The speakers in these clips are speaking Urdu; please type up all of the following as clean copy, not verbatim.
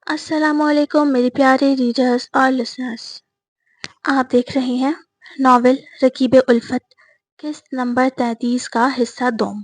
السلام علیکم میری پیارے ریڈرز اور لسنرز، آپ دیکھ رہے ہیں ناول رکیب الفت قسط نمبر 33 کا حصہ دوم۔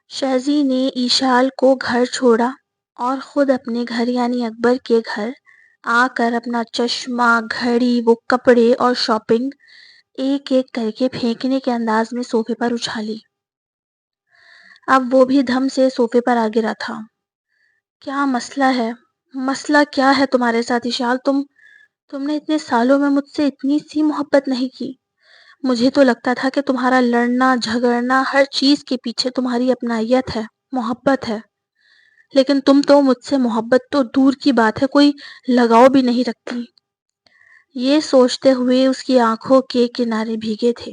شہزی نے ایشال کو گھر چھوڑا اور خود اپنے گھر یعنی اکبر کے گھر آ کر اپنا چشمہ، گھڑی، وہ کپڑے اور شاپنگ ایک ایک کر کے پھینکنے کے انداز میں صوفے پر اچھالی۔ اب وہ بھی دھم سے صوفے پر آ گرا تھا۔ کیا مسئلہ ہے؟ مسئلہ کیا ہے تمہارے ساتھ ایشال؟ تم نے اتنے سالوں میں مجھ سے اتنی سی محبت نہیں کی۔ مجھے تو لگتا تھا کہ تمہارا لڑنا جھگڑنا ہر چیز کے پیچھے تمہاری اپنائیت ہے، محبت ہے، لیکن تم تو مجھ سے محبت تو دور کی بات ہے کوئی لگاؤ بھی نہیں رکھتی۔ یہ سوچتے ہوئے اس کی آنکھوں کے کنارے بھیگے تھے۔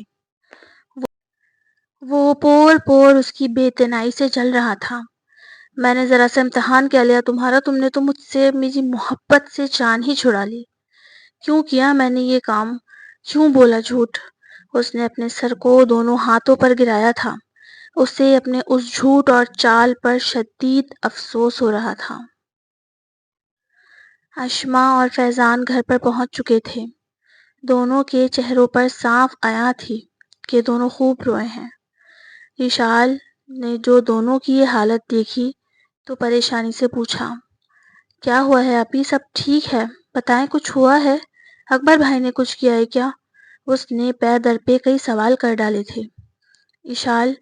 وہ پور پور اس کی بے اعتنائی سے جل رہا تھا۔ میں نے ذرا سا امتحان کیا لیا تمہارا، تم نے تو مجھ سے میری محبت سے جان ہی چھڑا لی۔ کیوں کیا میں نے یہ کام؟ کیوں بولا جھوٹ؟ اس نے اپنے سر کو دونوں ہاتھوں پر گرایا تھا۔ اسے اپنے اس جھوٹ اور چال پر شدید افسوس ہو رہا تھا۔ اشما اور فیضان گھر پر پہنچ چکے تھے۔ دونوں کے چہروں پر صاف عیاں تھی کہ دونوں خوب روئے ہیں۔ ایشال نے جو دونوں کی یہ حالت دیکھی تو پریشانی سے پوچھا، کیا ہوا ہے اپی؟ سب ٹھیک ہے؟ بتائیں، کچھ ہوا ہے؟ اکبر بھائی نے کچھ کیا ہے کیا؟ اس نے پے در پہ کئی سوال کر ڈالے تھے۔ ایشال،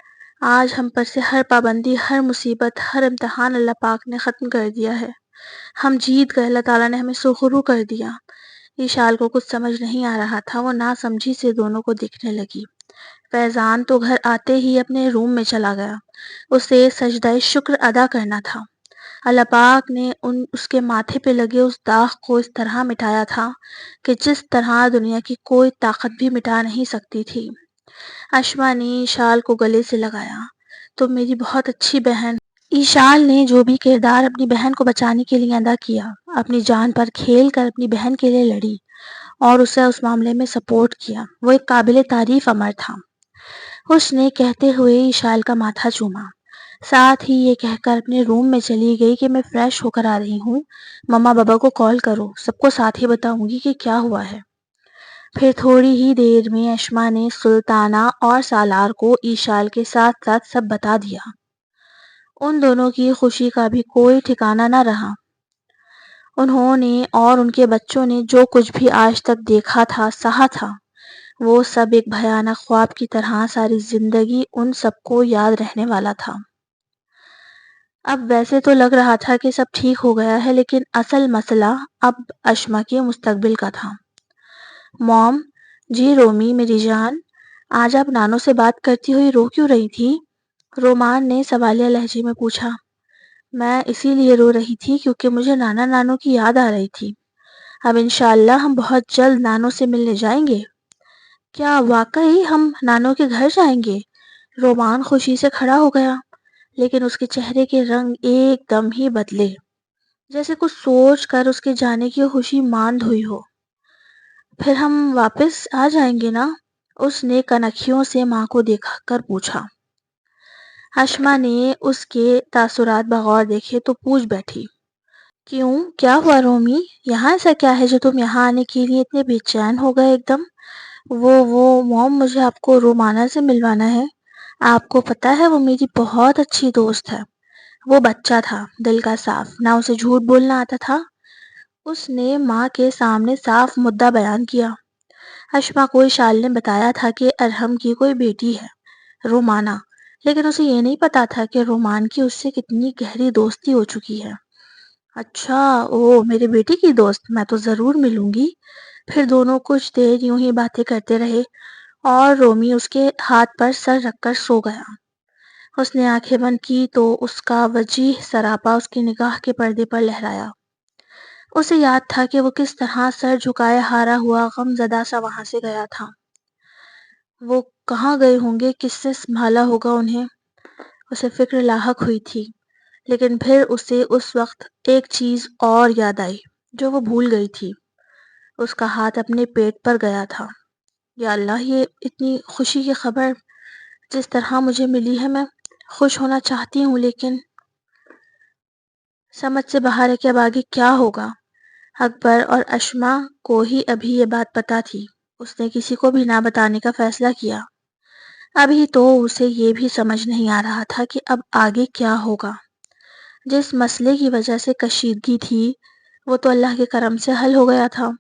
آج ہم پر سے ہر پابندی، ہر مصیبت، ہر امتحان اللہ پاک نے ختم کر دیا ہے۔ ہم جیت گئے، اللہ تعالیٰ نے ہمیں سرخرو کر دیا۔ ایشال کو کچھ سمجھ نہیں آ رہا تھا، وہ ناسمجھی سے دونوں کو دیکھنے لگی۔ فیضان تو گھر آتے ہی اپنے روم میں چلا گیا۔ اسے سجدہ شکر ادا کرنا تھا۔ اللہ پاک نے اس کے ماتھے پہ لگے اس داغ کو اس طرح مٹایا تھا کہ جس طرح دنیا کی کوئی طاقت بھی مٹا نہیں سکتی تھی۔ اشما نے ایشال کو گلے سے لگایا، تم میری بہت اچھی بہن۔ ایشال نے جو بھی کردار اپنی بہن کو بچانے کے لیے ادا کیا، اپنی جان پر کھیل کر اپنی بہن کے لیے لڑی اور اسے اس معاملے میں سپورٹ کیا، وہ ایک قابل تعریف امر تھا۔ اس نے کہتے ہوئے ایشال کا ماتھا چوما، ساتھ ہی یہ کہہ کر اپنے روم میں چلی گئی کہ میں فریش ہو کر آ رہی ہوں، مما بابا کو کال کرو، سب کو ساتھ ہی بتاؤں گی کہ کیا ہوا ہے۔ پھر تھوڑی ہی دیر میں اشما نے سلطانہ اور سالار کو ایشال کے ساتھ ساتھ سب بتا دیا۔ ان دونوں کی خوشی کا بھی کوئی ٹھکانہ نہ رہا۔ انہوں نے اور ان کے بچوں نے جو کچھ بھی آج تک دیکھا تھا، سہا تھا، وہ سب ایک بھیانک خواب کی طرح ساری زندگی ان سب کو یاد رہنے والا تھا۔ اب ویسے تو لگ رہا تھا کہ سب ٹھیک ہو گیا ہے، لیکن اصل مسئلہ اب اشما کے مستقبل کا تھا۔ موم، جی رومی میری جان، آج آپ نانو سے بات کرتی ہوئی رو کیوں رہی تھی؟ رومان نے سوالیہ لہجے میں پوچھا۔ میں اسی لیے رو رہی تھی کیونکہ مجھے نانا نانو کی یاد آ رہی تھی۔ اب انشاءاللہ ہم بہت جلد نانو سے ملنے جائیں گے۔ کیا واقعی ہم نانو کے گھر جائیں گے؟ رومان خوشی سے کھڑا ہو گیا، لیکن اس کے چہرے کے رنگ ایک دم ہی بدلے، جیسے کچھ سوچ کر اس کے جانے کی خوشی ماند ہوئی ہو۔ پھر ہم واپس آ جائیں گے نا؟ اس نے کنکھیوں سے ماں کو دیکھ کر پوچھا۔ اشما نے اس کے تاثرات بغور دیکھے تو پوچھ بیٹھی، کیوں؟ کیا ہوا رومی؟ یہاں ایسا کیا ہے جو تم یہاں آنے کے لیے اتنے بے چین ہو گئے ایک دم؟ وہ موم، مجھے آپ کو رومانہ سے ملوانا ہے۔ آپ کو پتا ہے وہ میری بہت اچھی دوست ہے۔ وہ بچہ تھا، دل کا صاف، نہ اسے جھوٹ بولنا آتا تھا۔ اس نے ماں کے سامنے صاف مدعا بیان کیا۔ اشما کو ایشال نے بتایا تھا کہ ارحم کی کوئی بیٹی ہے، رومانہ، لیکن اسے یہ نہیں پتا تھا کہ رومان کی اس سے کتنی گہری دوستی ہو چکی ہے۔ اچھا، میرے بیٹی کی دوست، میں تو ضرور ملوں گی۔ پھر دونوں کچھ دیر یوں ہی باتیں کرتے رہے اور رومی اس کے ہاتھ پر سر رکھ کر سو گیا۔ اس نے آنکھیں بند کی تو اس کا وجیح سراپا اس کی نگاہ کے پردے پر لہرایا۔ اسے یاد تھا کہ وہ کس طرح سر جھکائے ہارا ہوا غم زدہ سا وہاں سے گیا تھا۔ وہ کہاں گئے ہوں گے، کس سے سنبھالا ہوگا انہیں؟ اسے فکر لاحق ہوئی تھی، لیکن پھر اسے اس وقت ایک چیز اور یاد آئی جو وہ بھول گئی تھی۔ اس کا ہاتھ اپنے پیٹ پر گیا تھا۔ یا اللہ، یہ اتنی خوشی کی خبر جس طرح مجھے ملی ہے، میں خوش ہونا چاہتی ہوں لیکن سمجھ سے باہر ہے کہ اب آگے کیا ہوگا۔ اکبر اور اشما کو ہی ابھی یہ بات پتا تھی۔ اس نے کسی کو بھی نہ بتانے کا فیصلہ کیا۔ ابھی تو اسے یہ بھی سمجھ نہیں آ رہا تھا کہ اب آگے کیا ہوگا۔ جس مسئلے کی وجہ سے کشیدگی تھی وہ تو اللہ کے کرم سے حل ہو گیا تھا،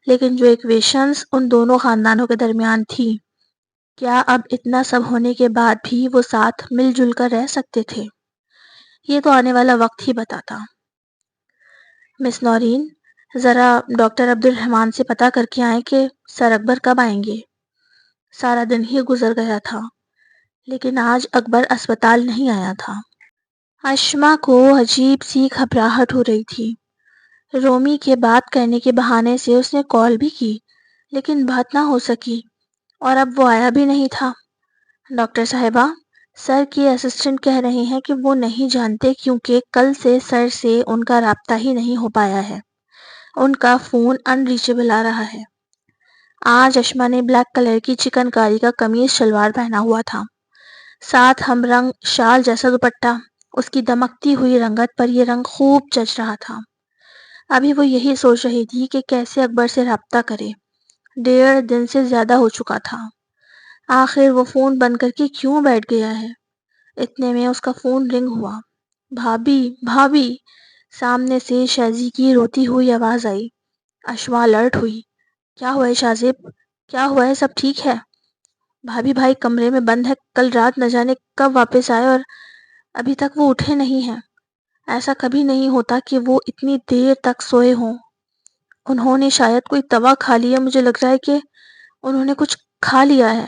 لیکن جو ایکویشنز ان دونوں خاندانوں کے درمیان تھی، کیا اب اتنا سب ہونے کے بعد بھی وہ ساتھ مل جل کر رہ سکتے تھے؟ یہ تو آنے والا وقت ہی بتاتا۔ مس نورین، ذرا ڈاکٹر عبد الرحمن سے پتا کر کے آئیں کہ سر اکبر کب آئیں گے۔ سارا دن ہی گزر گیا تھا لیکن آج اکبر اسپتال نہیں آیا تھا۔ اشما کو عجیب سی گھبراہٹ ہو رہی تھی۔ رومی کے بات کرنے کے بہانے سے اس نے کال بھی کی لیکن بات نہ ہو سکی، اور اب وہ آیا بھی نہیں تھا۔ ڈاکٹر صاحبہ، سر کے اسسٹنٹ کہہ رہے ہیں کہ وہ نہیں جانتے کیونکہ کل سے سر سے ان کا رابطہ ہی نہیں ہو پایا ہے۔ ان کا فون ان ریچیبل آ رہا ہے۔ آج اشما نے بلیک کلر کی چکن کاری کا قمیص شلوار پہنا ہوا تھا، ساتھ ہم رنگ شال جیسا دوپٹہ۔ اس کی دمکتی ہوئی رنگت پر یہ رنگ خوب جچ رہا تھا۔ ابھی وہ یہی سوچ رہی تھی کہ کیسے اکبر سے رابطہ کرے۔ 1.5 دن سے زیادہ ہو چکا تھا۔ آخر وہ فون بند کر کے کیوں بیٹھ گیا ہے؟ اتنے میں اس کا فون رنگ ہوا۔ بھابھی، بھابھی، سامنے سے شازی کی روتی ہوئی آواز آئی۔ اشما الرٹ ہوئی۔ کیا ہوا ہے شازیب؟ کیا ہوا ہے؟ سب ٹھیک ہے؟ بھابھی بھائی کمرے میں بند ہے، کل رات نہ جانے کب واپس آئے اور ابھی تک وہ اٹھے نہیں ہیں۔ ایسا کبھی نہیں ہوتا کہ وہ اتنی دیر تک سوئے ہوں۔ انہوں نے شاید کوئی دوا کھا لی ہے، مجھے لگ رہا ہے کہ انہوں نے کچھ کھا لیا ہے۔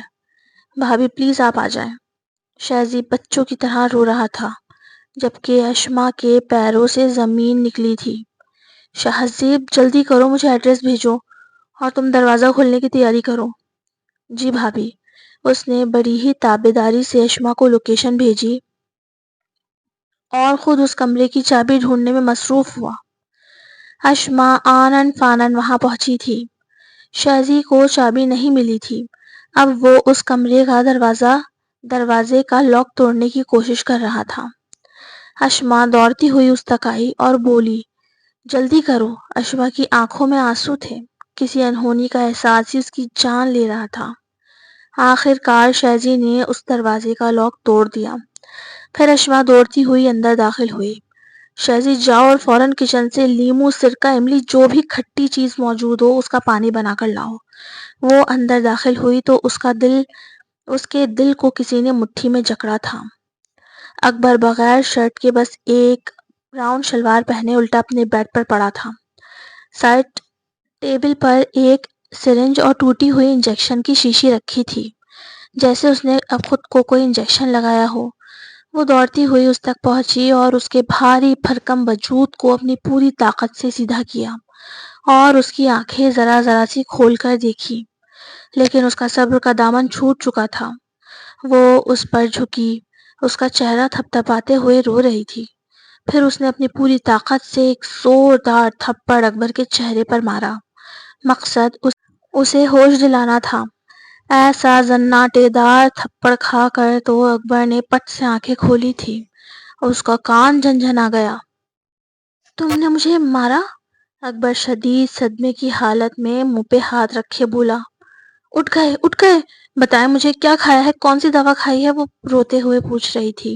بھابھی پلیز آپ آ جائیں۔ شازیب بچوں کی طرح رو رہا تھا جبکہ اشما کے پیروں سے زمین نکلی تھی۔ شازیب جلدی کرو، مجھے ایڈریس بھیجو اور تم دروازہ کھولنے کی تیاری کرو۔ جی بھابھی۔ اس نے بڑی ہی تابعداری سے اشما کو لوکیشن بھیجی اور خود اس کمرے کی چابی ڈھونڈنے میں مصروف ہوا۔ اشما آنن فانن وہاں پہنچی تھی۔ شازی کو چابی نہیں ملی تھی۔ اب وہ اس کمرے کا دروازے کا لاک توڑنے کی کوشش کر رہا تھا۔ اشما دوڑتی ہوئی اس تک آئی اور بولی، جلدی کرو۔ اشما کی آنکھوں میں آنسو تھے۔ کسی انہونی کا احساس ہی اس کی جان لے رہا تھا۔ آخر کار شازی نے اس دروازے کا لاک توڑ دیا۔ پھر اشما دوڑتی ہوئی اندر داخل ہوئی۔ شازی جاؤ اور فوراً کچن سے لیموں، سرکہ، املی، جو بھی کھٹی چیز موجود ہو اس کا پانی بنا کر لاؤ۔ وہ اندر داخل ہوئی تو اس کے دل کو کسی نے مٹھی میں جکڑا تھا۔ اکبر بغیر شرٹ کے بس ایک براؤن شلوار پہنے الٹا اپنے بیڈ پر پڑا تھا۔ سائڈ ٹیبل پر ایک سرنج اور ٹوٹی ہوئی انجیکشن کی شیشی رکھی تھی، جیسے اس نے اب خود کو کوئی انجیکشن لگایا ہو۔ وہ دوڑتی ہوئی اس تک پہنچی اور اس کے بھاری بھرکم وجود کو اپنی پوری طاقت سے سیدھا کیا اور اس کی آنکھیں ذرا ذرا سی کھول کر دیکھی، لیکن اس کا صبر کا دامن چھوٹ چکا تھا۔ وہ اس پر جھکی، اس کا چہرہ تھپتھپاتے ہوئے رو رہی تھی۔ پھر اس نے اپنی پوری طاقت سے ایک زوردار تھپڑ اکبر کے چہرے پر مارا۔ مقصد اسے ہوش دلانا تھا۔ ایسا زناٹے دار تھپڑ کھا کر تو اکبر نے پٹ سے آنکھیں کھولی تھی اور اس کا کان جھنجھنا گیا۔ تم نے مجھے مارا؟ اکبر شدید صدمے کی حالت میں منہ پہ ہاتھ رکھے بولا۔ اٹھ گئے، بتائیں مجھے کیا کھایا ہے، کون سی دوا کھائی ہے؟ وہ روتے ہوئے پوچھ رہی تھی۔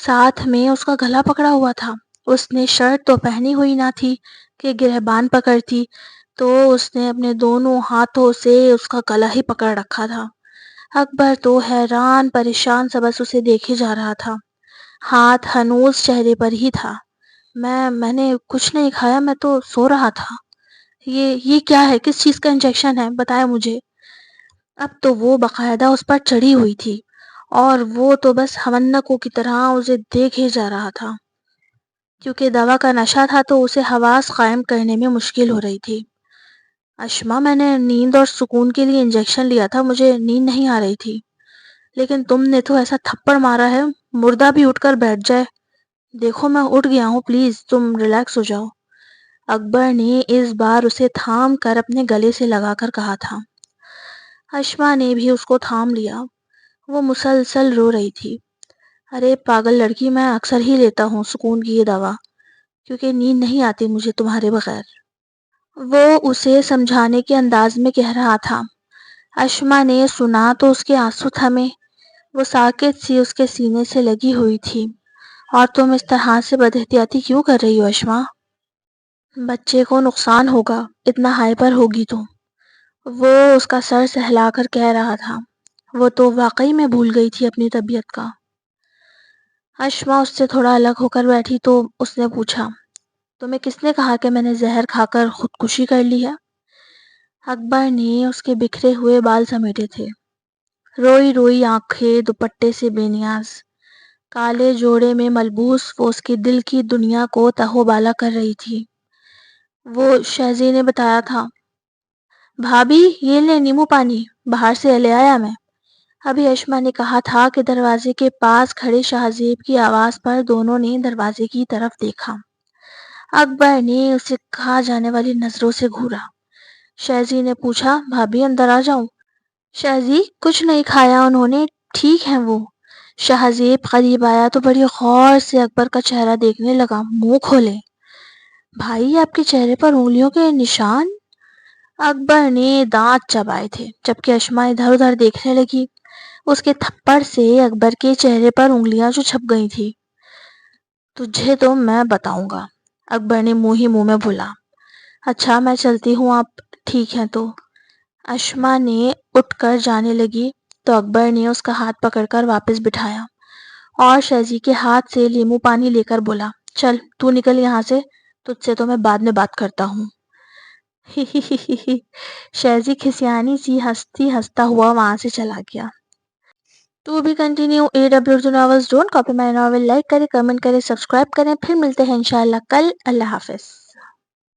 ساتھ میں اس کا گلا پکڑا ہوا تھا۔ اس نے شرٹ تو پہنی ہوئی نہ تھی کہ گرہبان پکڑتی، تو اس نے اپنے دونوں ہاتھوں سے اس کا گلا ہی پکڑ رکھا تھا۔ اکبر تو حیران پریشان سا بس اسے دیکھے جا رہا تھا۔ ہاتھ ہنوز چہرے پر ہی تھا۔ میں نے کچھ نہیں کھایا، میں تو سو رہا تھا۔ یہ کیا ہے؟ کس چیز کا انجیکشن ہے؟ بتائے مجھے۔ اب تو وہ باقاعدہ اس پر چڑھی ہوئی تھی اور وہ تو بس ہونکوں کی طرح اسے دیکھے جا رہا تھا۔ کیونکہ دوا کا نشہ تھا تو اسے حواس قائم کرنے میں مشکل ہو رہی تھی۔ اشما، میں نے نیند اور سکون کے لیے انجیکشن لیا تھا، مجھے نیند نہیں آ رہی تھی، لیکن تم نے تو ایسا تھپڑ مارا ہے مردہ بھی اٹھ کر بیٹھ جائے۔ دیکھو میں اٹھ گیا ہوں، پلیز تم ریلیکس ہو جاؤ۔ اکبر نے اس بار اسے تھام کر اپنے گلے سے لگا کر کہا تھا۔ اشما نے بھی اس کو تھام لیا۔ وہ مسلسل رو رہی تھی۔ ارے پاگل لڑکی، میں اکثر ہی لیتا ہوں سکون کی یہ دوا، کیونکہ نیند نہیں آتی مجھے تمہارے بغیر۔ وہ اسے سمجھانے کے انداز میں کہہ رہا تھا۔ اشما نے سنا تو اس کے آنسو تھمے۔ وہ ساکت سی اس کے سینے سے لگی ہوئی تھی۔ اور تم اس طرح سے بد احتیاطی کیوں کر رہی ہو اشما؟ بچے کو نقصان ہوگا، اتنا ہائپر ہوگی تو۔ وہ اس کا سر سہلا کر کہہ رہا تھا۔ وہ تو واقعی میں بھول گئی تھی اپنی طبیعت کا۔ اشما اس سے تھوڑا الگ ہو کر بیٹھی تو اس نے پوچھا، تمہیں کس نے کہا کہ میں نے زہر کھا کر خودکشی کر لی ہے؟ اکبر نے اس کے بکھرے ہوئے بال سمیٹے تھے۔ روئی روئی آنکھیں دوپٹے سے بے نیاز، کالے جوڑے میں ملبوس وہ اس کے دل کی دنیا کو تہو بالا کر رہی تھی۔ وہ شہزی نے بتایا تھا، بھابھی یہ لے نیمبو پانی، باہر سے لے آیا میں۔ ابھی اشما نے کہا تھا کہ دروازے کے پاس کھڑے شہزیب کی آواز پر دونوں نے دروازے کی طرف دیکھا۔ اکبر نے اسے کھا جانے والی نظروں سے گھورا۔ شہزی نے پوچھا، بھابھی اندر آ جاؤں؟ شہزی کچھ نہیں کھایا انہوں نے، ٹھیک ہیں وہ۔ شہزیب قریب آیا تو بڑی غور سے اکبر کا چہرہ دیکھنے لگا، منہ کھولے۔ بھائی آپ کے چہرے پر انگلیوں کے نشان؟ اکبر نے دانت چبائے تھے جبکہ اشما ادھر ادھر دیکھنے لگی۔ اس کے تھپڑ سے اکبر کے چہرے پر انگلیاں جو چھپ گئی تھی۔ تجھے تو میں بتاؤں گا، اکبر نے منہ ہی منہ میں بولا۔ اچھا میں چلتی ہوں، آپ ٹھیک ہیں تو؟ اشما نے اٹھ کر جانے لگی تو اکبر نے اس کا ہاتھ پکڑ کر واپس بٹھایا اور شہزی کے ہاتھ سے لیمو پانی لے کر بولا، چل تو نکل یہاں سے، تجھ سے تو میں بعد میں بات کرتا ہوں۔ ہی ہی ہی ہی ہی، شہزی کھسیانی سی ہنستا ہوا وہاں سے چلا گیا۔ تو بھی continue AW novels don't copy my novel, like کریں، کمنٹ کریں، سبسکرائب کریں، پھر ملتے ہیں انشاءاللہ کل۔ اللہ حافظ۔